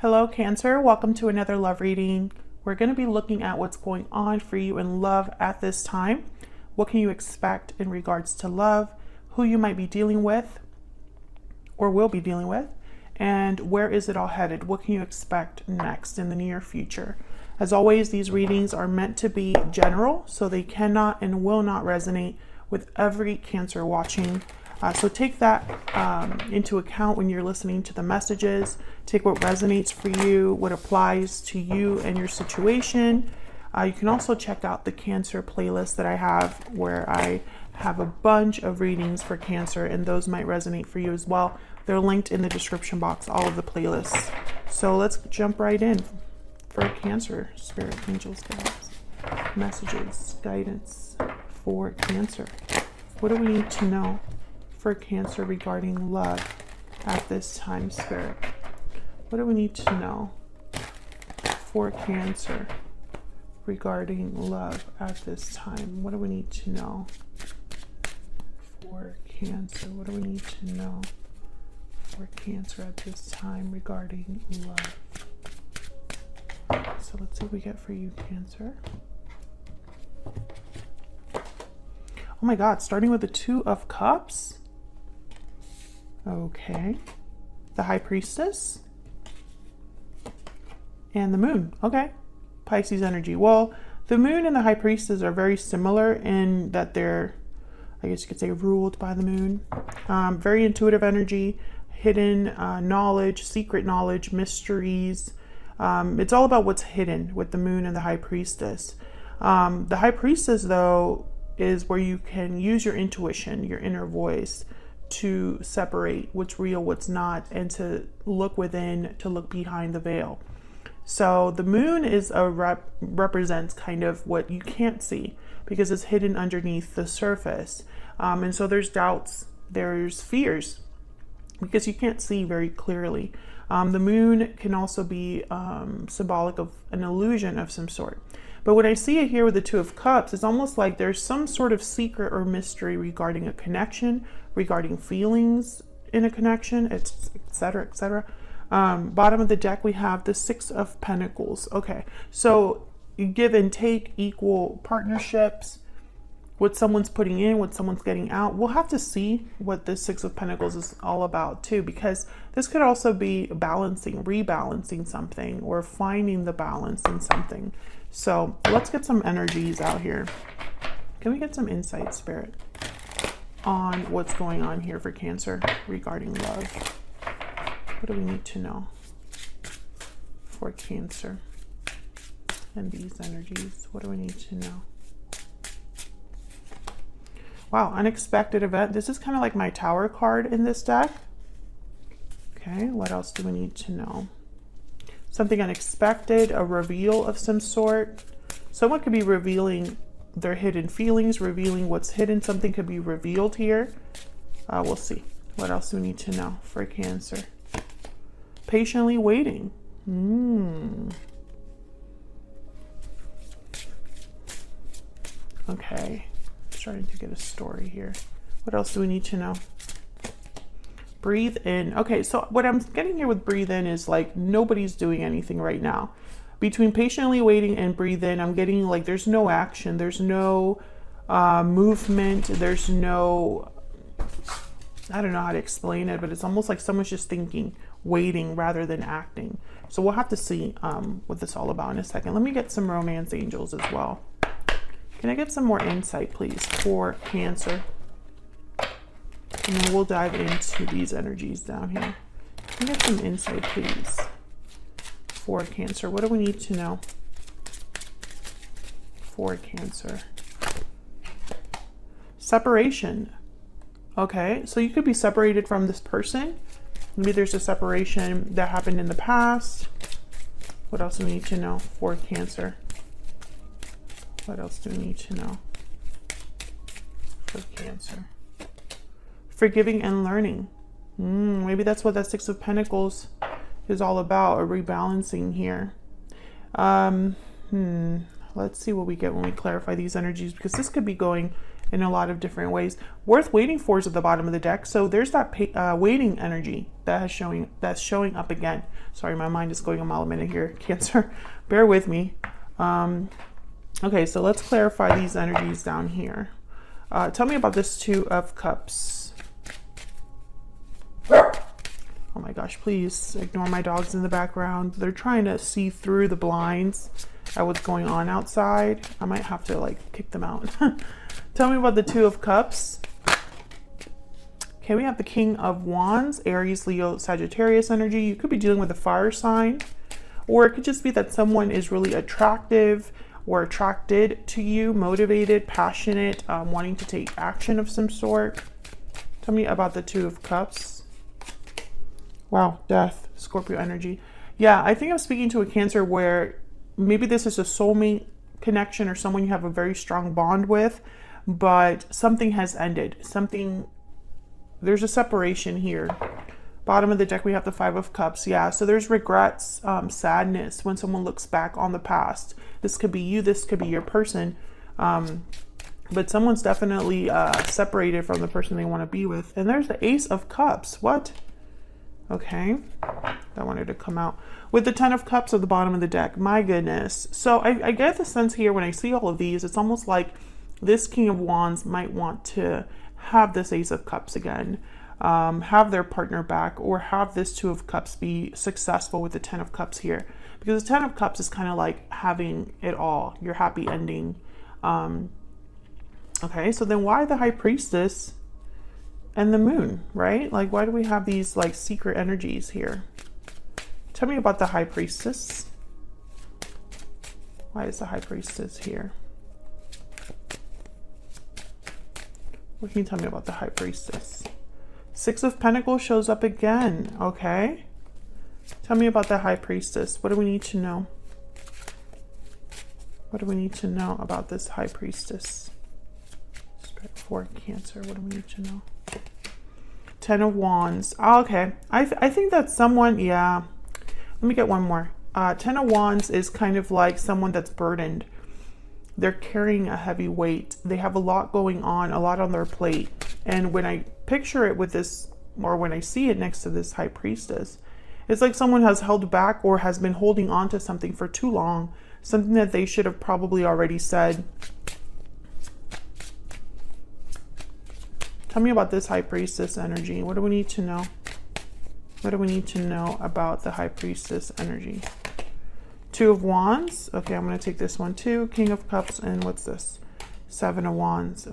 Hello, Cancer. Welcome to another love reading. We're going to be looking at what's going on for you in love at this time. What can you expect in regards to love, who you might be dealing with or will be dealing with, and where is it all headed? What can you expect next in the near future? As always, these readings are meant to be general, so they cannot and will not resonate with every Cancer watching. So take that into account when you're listening to the messages. Take what resonates for you, what applies to you and your situation. You can also check out the Cancer playlist that I have, where I have a bunch of readings for Cancer, and those might resonate for you as well. They're linked in the description box, all of the playlists. So let's jump right in for Cancer. Spirit, angels, guides, messages, guidance for Cancer. What do we need to know for Cancer regarding love at this time, Spirit? What do we need to know for Cancer regarding love at this time? What do we need to know for Cancer? What do we need to know for Cancer at this time regarding love? So let's see what we get for you, Cancer. Oh my God, starting with the Two of Cups. Okay. The High Priestess. And the Moon. Okay. Pisces energy. Well, the Moon and the High Priestess are very similar in that they're, I guess you could say, ruled by the Moon. Very intuitive energy, hidden knowledge, secret knowledge, mysteries. It's all about what's hidden with the Moon and the High Priestess. The High Priestess, though, is where you can use your intuition, your inner voice, to separate what's real, what's not, and to look within, to look behind the veil. So the Moon is represents kind of what you can't see because it's hidden underneath the surface. And so there's doubts, there's fears because you can't see very clearly. The Moon can also be symbolic of an illusion of some sort. But when I see it here with the Two of Cups, it's almost like there's some sort of secret or mystery regarding a connection, regarding feelings in a connection, etc., etc. Bottom of the deck, we have the Six of Pentacles. Okay, so give and take, equal partnerships, what someone's putting in, what someone's getting out. We'll have to see what the Six of Pentacles is all about too, because this could also be balancing, rebalancing something, or finding the balance in something. So let's get some energies out here. Can we get some insight, Spirit, on what's going on here for Cancer regarding love? What do we need to know for Cancer and these energies? What do we need to know? Wow, unexpected event. This is kind of like my Tower card in this deck. Okay, what else do we need to know? Something unexpected, a reveal of some sort. Someone could be revealing their hidden feelings, revealing what's hidden. Something could be revealed here. We'll see. What else do we need to know for Cancer? Patiently waiting. Okay. Starting to get a story here. What else do we need to know? Breathe in. Okay, so what I'm getting here with breathe in is like nobody's doing anything right now. Between patiently waiting and breathe in, I'm getting like there's no action, there's no movement, there's no, I don't know how to explain it, but it's almost like someone's just thinking, waiting rather than acting. So we'll have to see what this is all about in a second. Let me get some romance angels as well. Can I get some more insight, please, for Cancer? And then we'll dive into these energies down here. Can I get some insight, please, for Cancer? What do we need to know for Cancer? Separation. Okay, so you could be separated from this person. Maybe there's a separation that happened in the past. What else do we need to know for Cancer? What else do we need to know for Cancer? Forgiving and learning. Maybe that's what that Six of Pentacles is all about, a rebalancing here. Let's see what we get when we clarify these energies, because this could be going in a lot of different ways. Worth waiting for is at the bottom of the deck. So there's that waiting energy that's showing up again. Sorry, my mind is going a mile a minute here, Cancer. Bear with me. Okay, so let's clarify these energies down here. Tell me about this Two of Cups. Oh my gosh, please ignore my dogs in the background. They're trying to see through the blinds at what's going on outside. I might have to like kick them out. Tell me about the Two of Cups. Okay, we have the King of Wands, Aries, Leo, Sagittarius energy. You could be dealing with a fire sign, or it could just be that someone is really attractive or attracted to you, motivated, passionate, wanting to take action of some sort. Tell me about the Two of Cups. Wow, Death, Scorpio energy. Yeah, I think I'm speaking to a Cancer where maybe this is a soulmate connection or someone you have a very strong bond with, but something has ended. There's a separation here. Bottom of the deck, we have the Five of Cups. Yeah, so there's regrets, sadness when someone looks back on the past. This could be you, this could be your person. But someone's definitely separated from the person they want to be with. And there's the Ace of Cups. What? Okay, that wanted to come out. With the Ten of Cups at the bottom of the deck, my goodness. So I get the sense here when I see all of these, it's almost like this King of Wands might want to have this Ace of Cups again, have their partner back, or have this Two of Cups be successful with the Ten of Cups here. Because the Ten of Cups is kind of like having it all, your happy ending. Okay, so then why the High Priestess and the Moon, right? Like, why do we have these like secret energies here? Tell me about the High Priestess. Why is the High Priestess here? What can you tell me about the High Priestess? Six of Pentacles shows up again. Okay. Tell me about the High Priestess. What do we need to know? What do we need to know about this High Priestess? Spirit for Cancer. What do we need to know? Ten of Wands. Oh, okay. I think that's someone, yeah. Let me get one more. Ten of Wands is kind of like someone that's burdened. They're carrying a heavy weight. They have a lot going on, a lot on their plate. And when I picture it with this, or when I see it next to this High Priestess, it's like someone has held back or has been holding on to something for too long. Something that they should have probably already said. Tell me about this High Priestess energy. What do we need to know? What do we need to know about the High Priestess energy? Two of Wands. Okay, I'm going to take this one too. King of Cups, and what's this? Seven of Wands.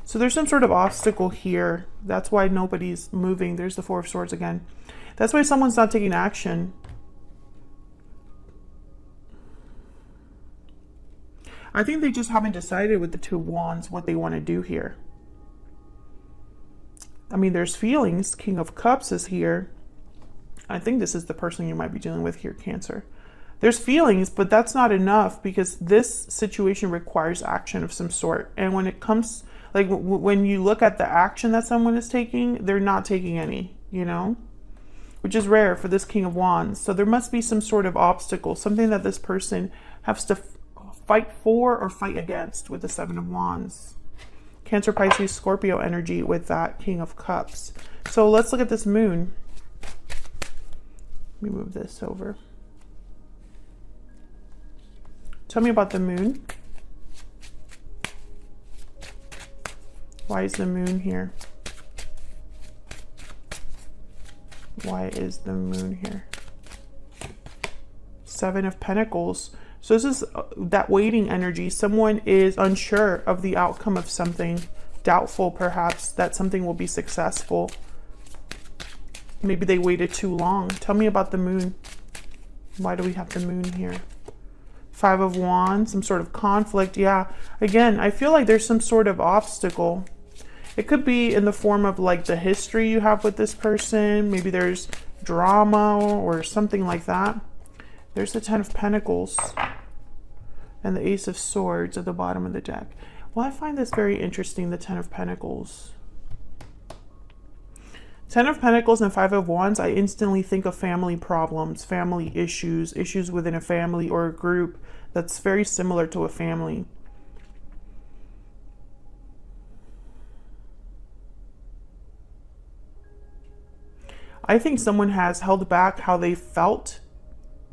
So there's some sort of obstacle here. That's why nobody's moving. There's the Four of Swords again. That's why someone's not taking action. I think they just haven't decided with the Two of Wands what they want to do here. I mean, there's feelings. King of Cups is here. I think this is the person you might be dealing with here, Cancer. There's feelings, but that's not enough because this situation requires action of some sort. And when it comes, like when you look at the action that someone is taking, they're not taking any, you know, which is rare for this King of Wands. So there must be some sort of obstacle, something that this person has to fight for or fight against with the Seven of Wands. Cancer, Pisces, Scorpio energy with that King of Cups. So let's look at this Moon. Let me move this over. Tell me about the Moon. Why is the Moon here? Why is the Moon here? Seven of Pentacles. So this is that waiting energy. Someone is unsure of the outcome of something, doubtful perhaps that something will be successful. Maybe they waited too long. Tell me about the Moon. Why do we have the Moon here? Five of Wands, some sort of conflict. Yeah, again, I feel like there's some sort of obstacle. It could be in the form of like the history you have with this person. Maybe there's drama or something like that. There's the Ten of Pentacles and the Ace of Swords at the bottom of the deck. Well, I find this very interesting, the Ten of Pentacles. Ten of Pentacles and Five of Wands, I instantly think of family problems, family issues, issues within a family or a group that's very similar to a family. I think someone has held back how they felt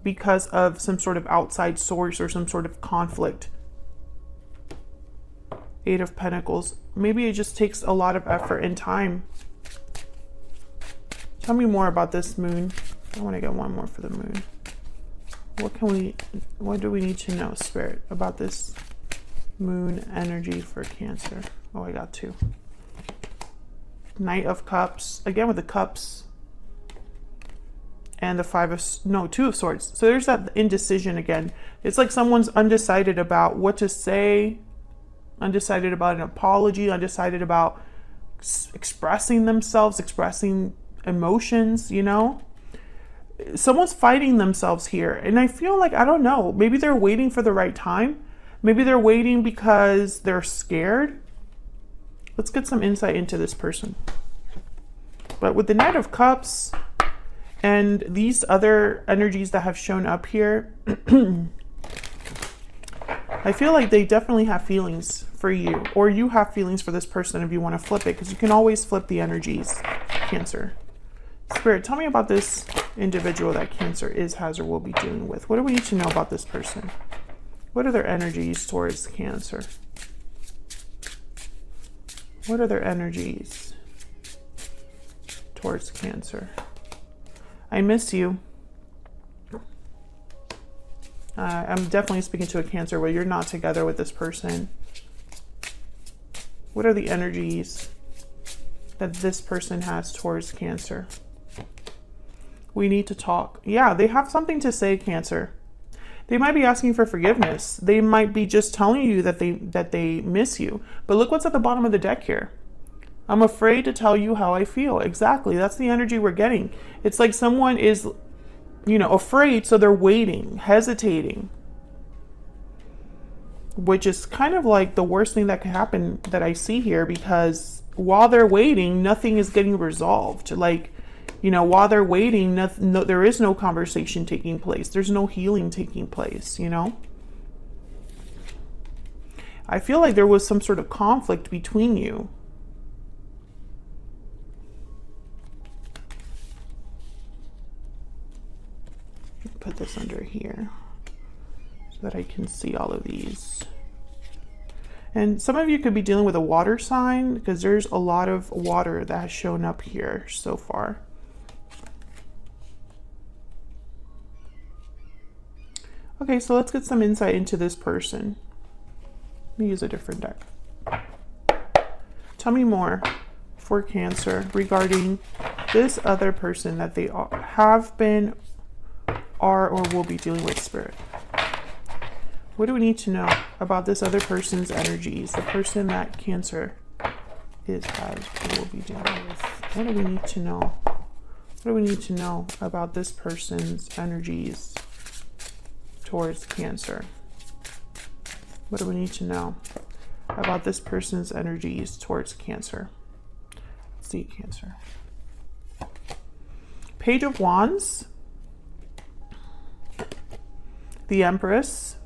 because of some sort of outside source or some sort of conflict. Eight of Pentacles. Maybe it just takes a lot of effort and time. Tell me more about this moon. I want to get one more for the moon. What do we need to know, Spirit, about this moon energy for Cancer? Oh, I got two. Knight of Cups. Again with the cups. And the Two of Swords. So there's that indecision again. It's like someone's undecided about what to say, undecided about an apology, undecided about expressing themselves, expressing emotions, you know? Someone's fighting themselves here. And I feel like, I don't know, maybe they're waiting for the right time. Maybe they're waiting because they're scared. Let's get some insight into this person. But with the Knight of Cups and these other energies that have shown up here, I feel like they definitely have feelings for you, or you have feelings for this person if you want to flip it, because you can always flip the energies, Cancer. Spirit, tell me about this individual that Cancer is, has, or will be dealing with. What do we need to know about this person? What are their energies towards Cancer? What are their energies towards Cancer? I miss you. I'm definitely speaking to a Cancer where you're not together with this person. What are the energies that this person has towards Cancer? We need to talk. Yeah, they have something to say, Cancer. They might be asking for forgiveness. They might be just telling you that they miss you. But look what's at the bottom of the deck here. I'm afraid to tell you how I feel. Exactly. That's the energy we're getting. It's like someone is, you know, afraid, so they're waiting, hesitating. Which is kind of like the worst thing that could happen that I see here, because while they're waiting, nothing is getting resolved. Like, you know, while they're waiting, there is no conversation taking place. There's no healing taking place, you know? I feel like there was some sort of conflict between you. Put this under here so that I can see all of these. And some of you could be dealing with a water sign, because there's a lot of water that has shown up here so far. Okay, so let's get some insight into this person. Let me use a different deck. Tell me more for Cancer regarding this other person that they have been, are, or will be dealing with, Spirit. What do we need to know about this other person's energies? The person that Cancer is, has, or will be dealing with. What do we need to know? What do we need to know about this person's energies towards Cancer? What do we need to know about this person's energies towards Cancer? Let's see, Cancer. Page of Wands. The Empress.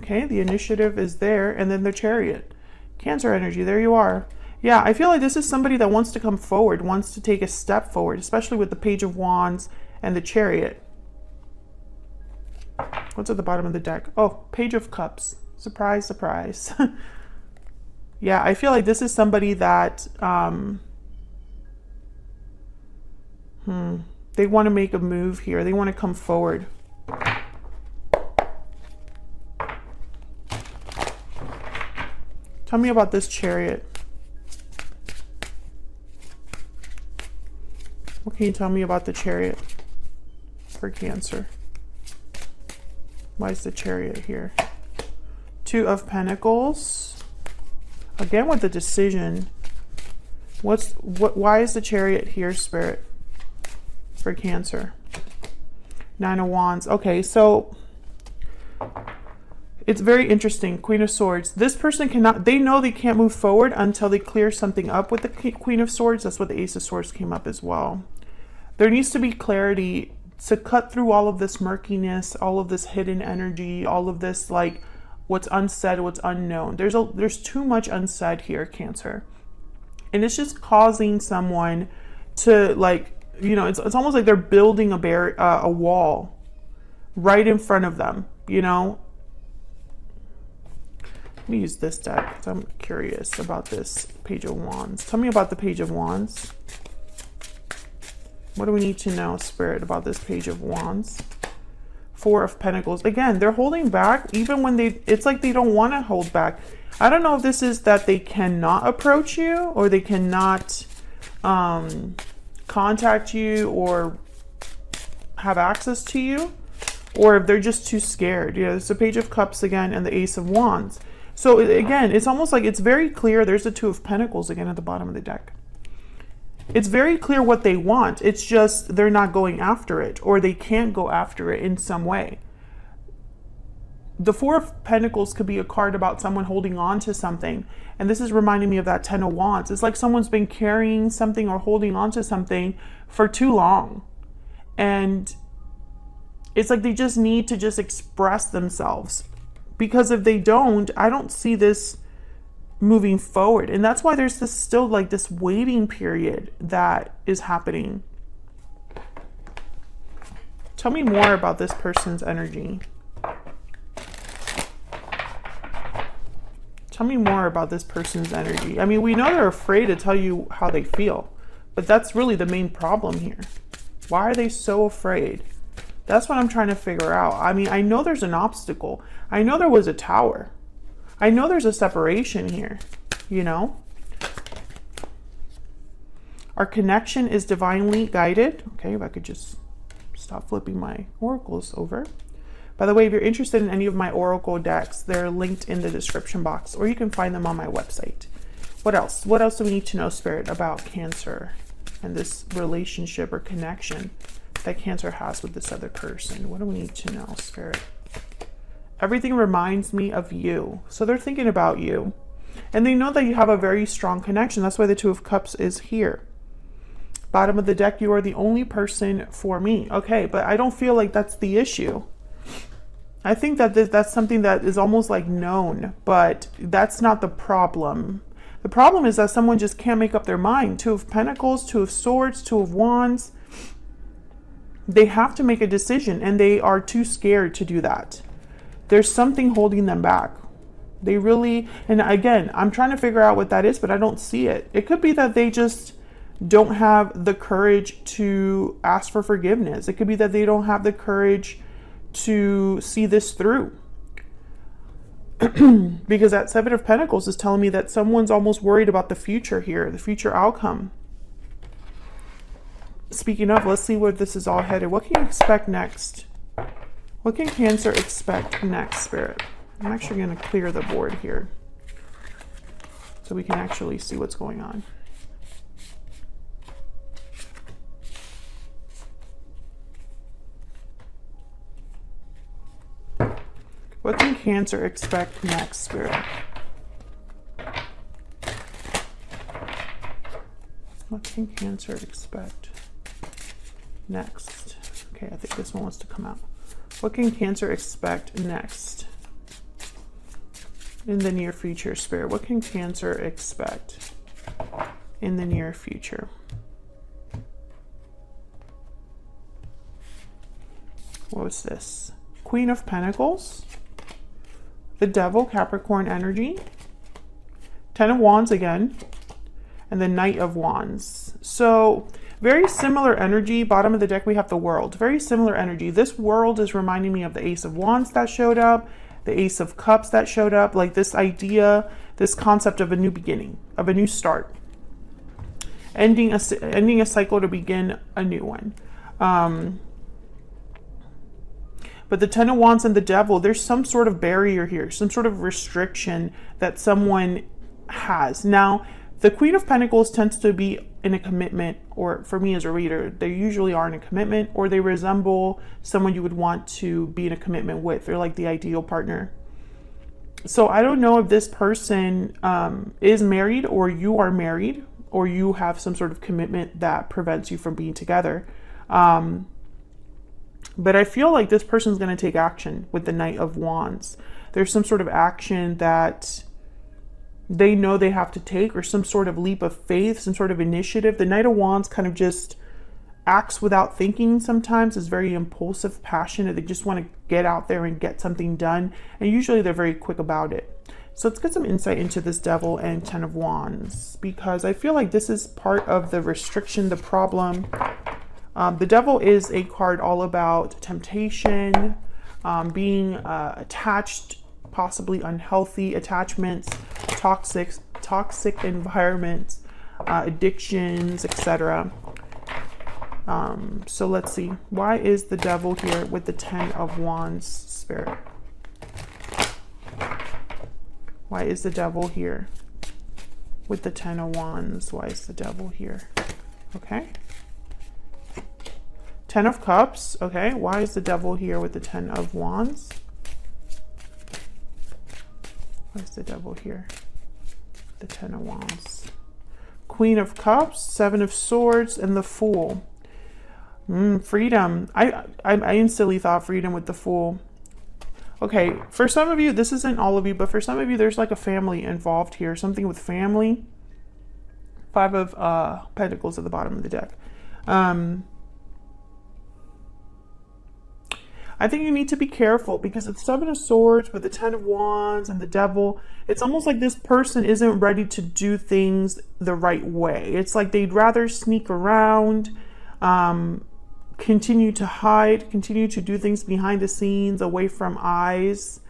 Okay, the initiative is there, and then the Chariot. Cancer energy, there you are. Yeah, I feel like this is somebody that wants to come forward, wants to take a step forward, especially with the Page of Wands and the Chariot. What's at the bottom of the deck? Oh, Page of Cups. Surprise, surprise. Yeah, I feel like this is somebody that they want to make a move here. They want to come forward. Tell me about this Chariot. What can you tell me about the Chariot for Cancer? Why is the Chariot here? Two of Pentacles. Again with the decision. Why is the Chariot here, Spirit, for Cancer? Nine of Wands. Okay, so it's very interesting. Queen of Swords. This person cannot, they know they can't move forward until they clear something up with the Queen of Swords. That's what the Ace of Swords came up as well. There needs to be clarity to cut through all of this murkiness, all of this hidden energy, all of this, like, what's unsaid, what's unknown. There's too much unsaid here, Cancer. And it's just causing someone to, like, you know, it's almost like they're building a wall right in front of them, you know. Let me use this deck because I'm curious about this Page of Wands. Tell me about the Page of Wands. What do we need to know, Spirit, about this Page of Wands? Four of Pentacles. Again, they're holding back even when it's like they don't want to hold back. I don't know if this is that they cannot approach you, or they cannot contact you or have access to you, or if they're just too scared. You know, it's the Page of Cups again and the Ace of Wands. So again, it's almost like it's very clear. There's the Two of Pentacles again at the bottom of the deck. It's very clear what they want. It's just they're not going after it, or they can't go after it in some way. The Four of Pentacles could be a card about someone holding on to something. And this is reminding me of that Ten of Wands. It's like someone's been carrying something or holding on to something for too long. And it's like they just need to just express themselves. Because if they don't, I don't see this moving forward. And that's why there's this still like this waiting period that is happening. Tell me more about this person's energy. Tell me more about this person's energy. I mean, we know they're afraid to tell you how they feel, but that's really the main problem here. Why are they so afraid? That's what I'm trying to figure out. I mean, I know there's an obstacle. I know there was a tower. I know there's a separation here, you know? Our connection is divinely guided. Okay, if I could just stop flipping my oracles over. By the way, if you're interested in any of my oracle decks, they're linked in the description box, or you can find them on my website. What else? What else do we need to know, Spirit, about Cancer and this relationship or connection that Cancer has with this other person? What do we need to know, Spirit? Everything reminds me of you. So they're thinking about you. And they know that you have a very strong connection. That's why the Two of Cups is here. Bottom of the deck, you are the only person for me. Okay, but I don't feel like that's the issue. I think that that's something that is almost like known, but that's not the problem. The problem is that someone just can't make up their mind. Two of Pentacles, Two of Swords, Two of Wands. They have to make a decision, and they are too scared to do that. There's something holding them back. They really, and again, I'm trying to figure out what that is, but I don't see it. It could be that they just don't have the courage to ask for forgiveness. It could be that they don't have the courage to see this through. Because that Seven of Pentacles is telling me that someone's almost worried about the future here, the future outcome. Speaking of, let's see where this is all headed. What can you expect next? What can Cancer expect next, Spirit? I'm actually going to clear the board here so we can actually see what's going on. What can Cancer expect next, Spirit? What can Cancer expect next? Okay, I think this one wants to come out. What can Cancer expect next in the near future, Spirit? What can Cancer expect in the near future? What was this? Queen of Pentacles. The Devil, Capricorn energy. Ten of Wands again. And the Knight of Wands. So very similar energy. Bottom of the deck, we have the World. Very similar energy. This World is reminding me of the Ace of Wands that showed up. The Ace of Cups that showed up. Like this idea, this concept of a new beginning, of a new start. Ending a cycle to begin a new one. But the Ten of Wands and the Devil, there's some sort of barrier here, some sort of restriction that someone has. Now, the Queen of Pentacles tends to be in a commitment, or for me as a reader, they usually are in a commitment, or they resemble someone you would want to be in a commitment with. They're like the ideal partner. So I don't know if this person is married, or you are married, or you have some sort of commitment that prevents you from being together. But I feel like this person's going to take action with the Knight of Wands. There's some sort of action that they know they have to take, or some sort of leap of faith, some sort of initiative. The Knight of Wands kind of just acts without thinking sometimes, is very impulsive, passionate. They just want to get out there and get something done. And usually they're very quick about it. So let's get some insight into this Devil and Ten of Wands, because I feel like this is part of the restriction, the problem. The Devil is a card all about temptation, being attached, possibly unhealthy attachments, toxic environments, addictions, etc. So let's see. Why is the Devil here with the Ten of Wands, Spirit? Why is the Devil here with the Ten of Wands? Why is the Devil here? Okay. Ten of Cups. Okay. Why is the Devil here with the Ten of Wands? Why is the Devil here? The Ten of Wands. Queen of Cups, Seven of Swords, and the Fool. Freedom. I instantly thought freedom with the Fool. Okay, for some of you, this isn't all of you, but for some of you, there's like a family involved here. Something with family. Five of Pentacles at the bottom of the deck. I think you need to be careful, because it's Seven of Swords with the Ten of Wands and the Devil. It's almost like this person isn't ready to do things the right way. It's like they'd rather sneak around, continue to hide, continue to do things behind the scenes, away from eyes.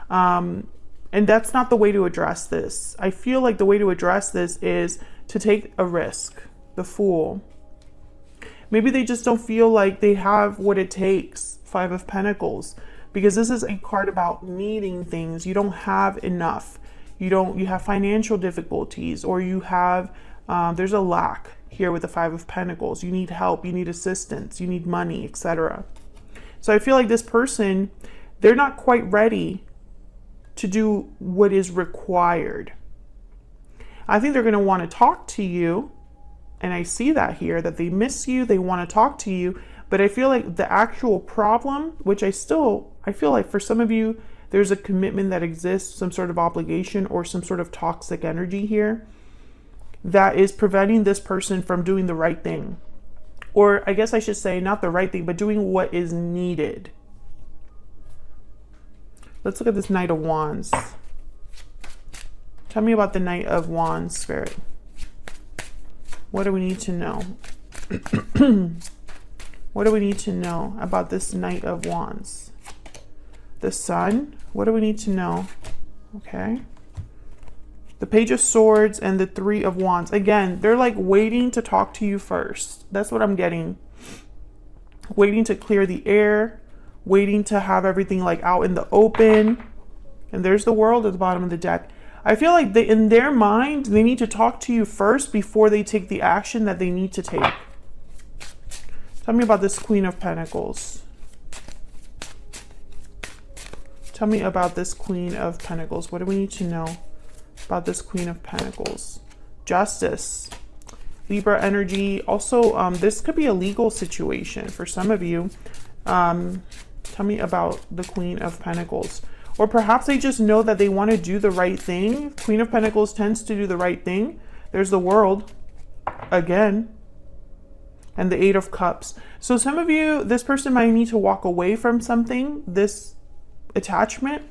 And that's not the way to address this. I feel like the way to address this is to take a risk. The Fool. Maybe they just don't feel like they have what it takes. Five of Pentacles. Because this is a card about needing things. You don't have enough. You have financial difficulties, or you have, there's a lack here with the Five of Pentacles. You need help, you need assistance, you need money, etc. So I feel like this person, they're not quite ready to do what is required. I think they're going to want to talk to you, and I see that here, that they miss you, they want to talk to you, but I feel like the actual problem, which I feel like for some of you, there's a commitment that exists, some sort of obligation or some sort of toxic energy here that is preventing this person from doing the right thing. Or I guess I should say not the right thing, but doing what is needed. Let's look at this Knight of Wands. Tell me about the Knight of Wands, Spirit. What do we need to know? What do we need to know about this Knight of Wands? The Sun. What do we need to know? Okay. The Page of Swords and the Three of Wands. Again, they're like waiting to talk to you first. That's what I'm getting. Waiting to clear the air. Waiting to have everything like out in the open. And there's the World at the bottom of the deck. I feel like in their mind, they need to talk to you first before they take the action that they need to take. Tell me about this Queen of Pentacles. Tell me about this Queen of Pentacles. What do we need to know about this Queen of Pentacles? Justice. Libra energy. Also, this could be a legal situation for some of you. Tell me about the Queen of Pentacles. Or perhaps they just know that they want to do the right thing. Queen of Pentacles tends to do the right thing. There's the World again. And the Eight of Cups. So some of you, this person might need to walk away from something, this attachment.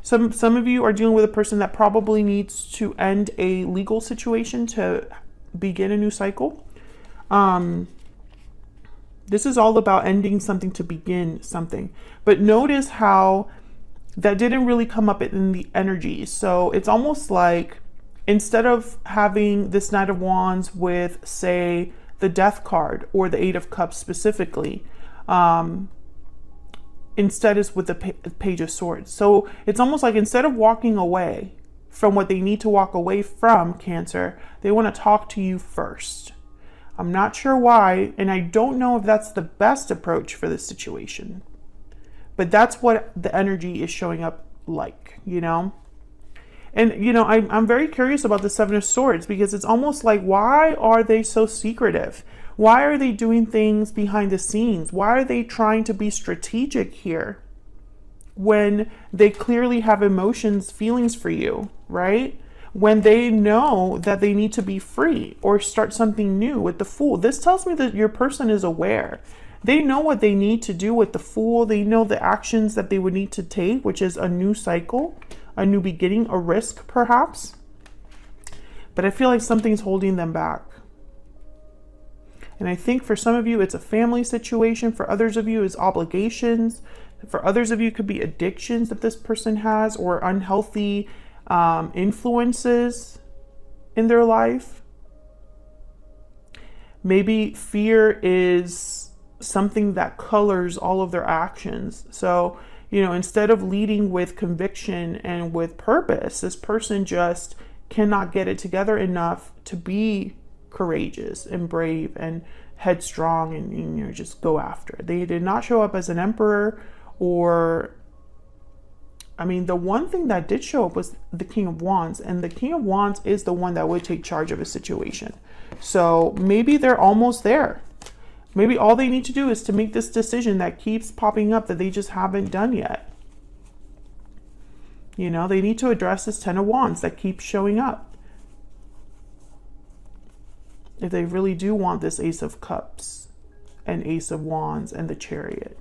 Some of you are dealing with a person that probably needs to end a legal situation to begin a new cycle. This is all about ending something to begin something. But notice how that didn't really come up in the energy. So it's almost like instead of having this Knight of Wands with, say, the Death card or the Eight of Cups specifically, instead is with the Page of Swords. So it's almost like instead of walking away from what they need to walk away from, Cancer, they want to talk to you first. I'm not sure why, and I don't know if that's the best approach for this situation, but that's what the energy is showing up like, you know? And, you know, I'm very curious about the Seven of Swords, because it's almost like, why are they so secretive? Why are they doing things behind the scenes? Why are they trying to be strategic here when they clearly have emotions, feelings for you, right? when they know that they need to be free or start something new. With the Fool, this tells me that your person is aware. They know what they need to do with the Fool. They know the actions that they would need to take, which is a new cycle, a new beginning, a risk perhaps. But I feel like something's holding them back. And I think for some of you, it's a family situation. For others of you, it's obligations. For others of you, it could be addictions that this person has, or unhealthy influences in their life. Maybe fear is something that colors all of their actions. So, you know, instead of leading with conviction and with purpose, this person just cannot get it together enough to be courageous and brave and headstrong and, you know, just go after it. They did not show up as an emperor, or, I mean, the one thing that did show up was the King of Wands, and the King of Wands is the one that would take charge of a situation. So maybe they're almost there. Maybe all they need to do is to make this decision that keeps popping up that they just haven't done yet. You know, they need to address this Ten of Wands that keeps showing up. If they really do want this Ace of Cups and Ace of Wands and the Chariot.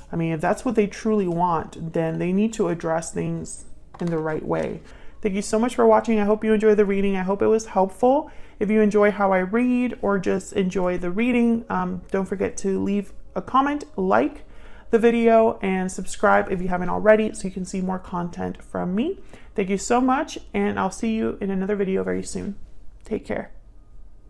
I mean, if that's what they truly want, then they need to address things in the right way. Thank you so much for watching. I hope you enjoyed the reading. I hope it was helpful. If you enjoy how I read or just enjoy the reading, don't forget to leave a comment, like the video, and subscribe if you haven't already so you can see more content from me. Thank you so much, and I'll see you in another video very soon. Take care.